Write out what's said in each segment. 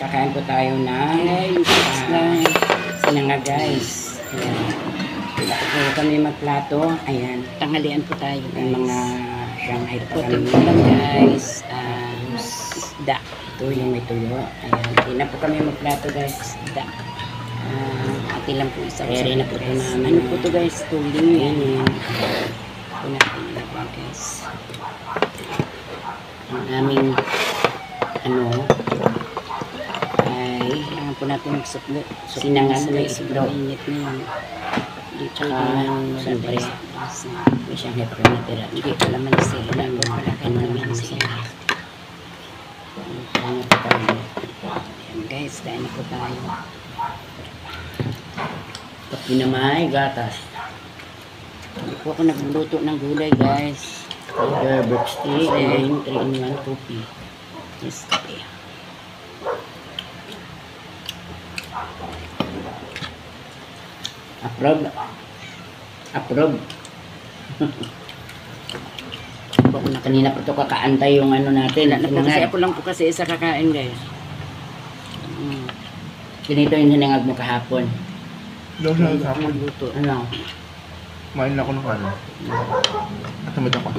Kakain po tayo ng sinanga guys. Ayan. Bago kami magplato, ayan. Tanghalian po tayo guys. Yung mga Shanghai pa Puting kami. ulam guys. Isda. Ito yung may tuyo. Ayan. Hindi na po kami magplato guys. Isda. Ati lang po isa. Kaya rin na po ito namin. Ano po to guys? Tuling. Ayan. Ito natin ilagay guys. Ang aming ano ay Kailangan po natin magsukli. Sinangan sa guys. sobrang init na yun. Dito Tsaka, siyempre, may Shanghai pa kami natira. hindi ko naman sila. Wala po pala kayo naman sila. Kaya po tayo. Ayan guys, dahil na po tayo. Pag pinamay, gatas. Hindi po ako nagluluto ng gulay guys. Starbucks tea and 3-in-1 coffee. Yes, kape. Approve. Approve. Kanina pa ito kakaantay yung ano natin. Wala na po kasi ako lang po kasi isa kakain guys. Ganito yung hinangag mo kahapon. Daw Hindi siya ako sa nagluto. Ano? Kumain na ako ng ano. At tamad ako.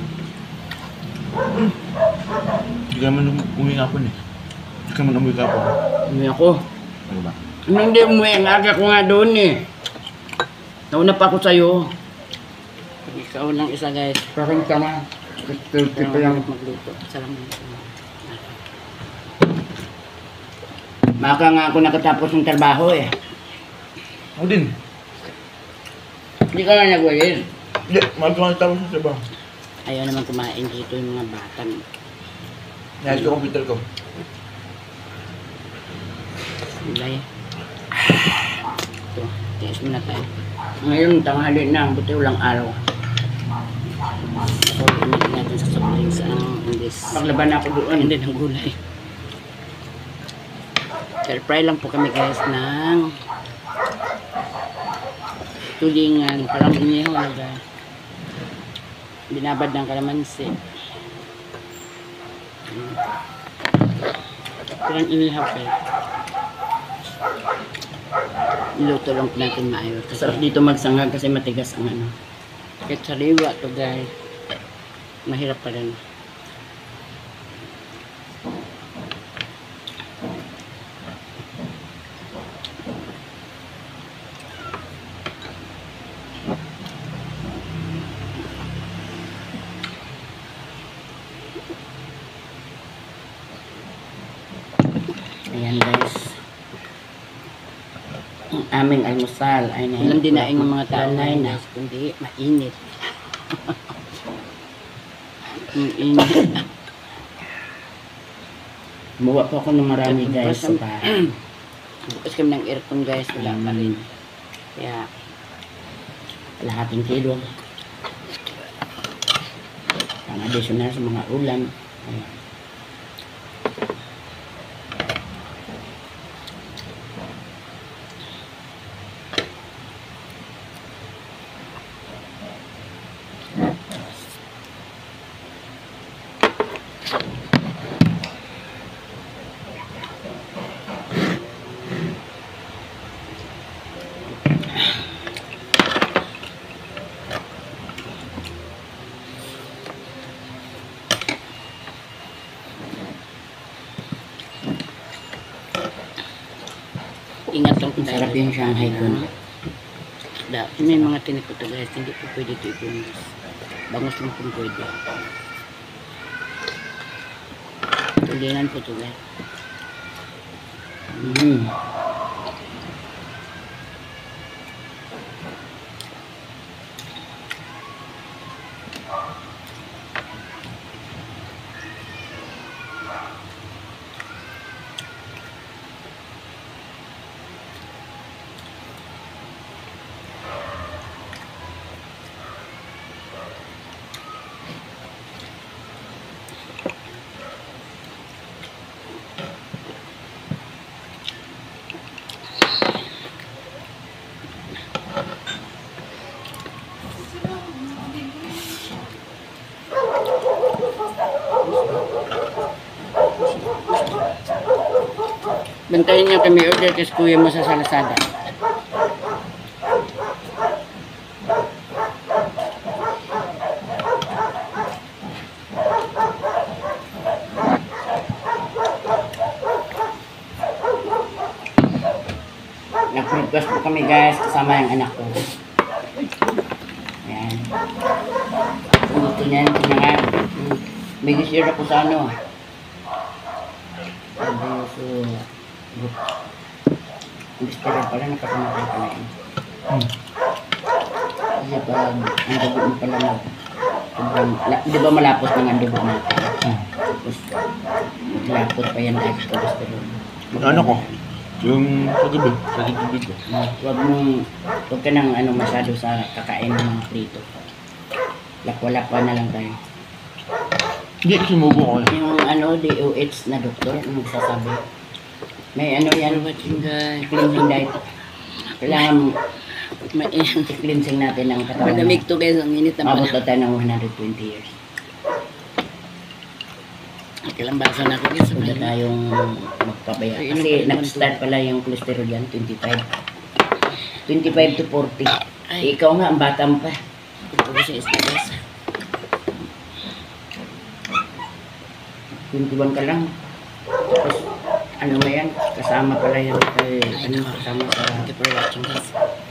Hindi ka naman umuwi nga po eh. Hindi ka naman umuwi ka po. Umuwi ako. Ano ba? Ano hindi umuwi? Ang aga ko nga doon eh. Nauna pa ako sa'yo. Ikaw lang isa guys. Parang tama. Ikaw lang magluto. Sarang Maka nga ako nakatapos ng trabaho eh. Ako din. Hindi ka nga nag-walis. Hindi, mahal ko nga tapos sa trabaho. ayaw naman kumain dito yung mga bata. Nayos ko computer ko. Gulay. Ito, tiis muna tayo. Ngayon tanghali na. Buti walang araw. So, init natin sa soft drinks ang English. Paglaban na ako doon. Hindi ng gulay. Stir-fry lang po kami guys ng tulingan. Parang inihaw na guys. Binabad ng kalamansi. Parang inihaw guys. Iluto lang po natin maayos. Sarap dito magsangag kasi matigas ang ano. Kahit sariwa to guys. Mahirap pa rin. Ayan guys. Ang aming almusal ay Walang dinaing ng mga tao Lanay na na. kundi mainit. Mainit. Muwa po ako ng marami guys sa Bukas bahay. Bukas kami ng aircon guys, wala pa rin. Kaya, Kalahating kilo. Pang additional sa mga ulam. Ayan. ingat lang Ang sarap yung Shanghai ko. May mga tinikuto guys, hindi po pwede ito ipunis. Bangos lang kung pwede. Tulingan po ito guys. Bantayin niyo kami order kasi kuya mo sa Lazada. Nag-request po kami guys, kasama yung anak ko. Ayan. Kung gusto niya, ito na nga. May share ako sa ano. Sabi ko, so, gusto rin pala, nakapamatay pala yun. Kasi pag ang dugo mo pala na, di ba malapot ng ang dugo natin? Tapos, malapot pa yan dahil sa cholesterol. Ano ko? Yung sa gibig ko. Huwag ka nang ano masyado sa kakain ng mga prito. Lakwa-lakwa na lang tayo. Hindi, sumubo ko. Yung ano, DOH na doktor, ang nagsasabi. May ano yan, cleansing diet. Kailangan i-cleansing natin ang katawan. Malamig to guys, ang init na Abot pala. na tayo ng 120 years. Ilang baso na ako guys. Huwag na tayong magpabaya. Kasi nag-start pala yung cholesterol yan, 25. 25 to 40. Ay. Ikaw nga, ang bata mo pa. Ito ko siya isda guys. 21 ka lang. Tapos, ano na yan, kasama pala yan. Ano, kasama sa Thank you for watching guys.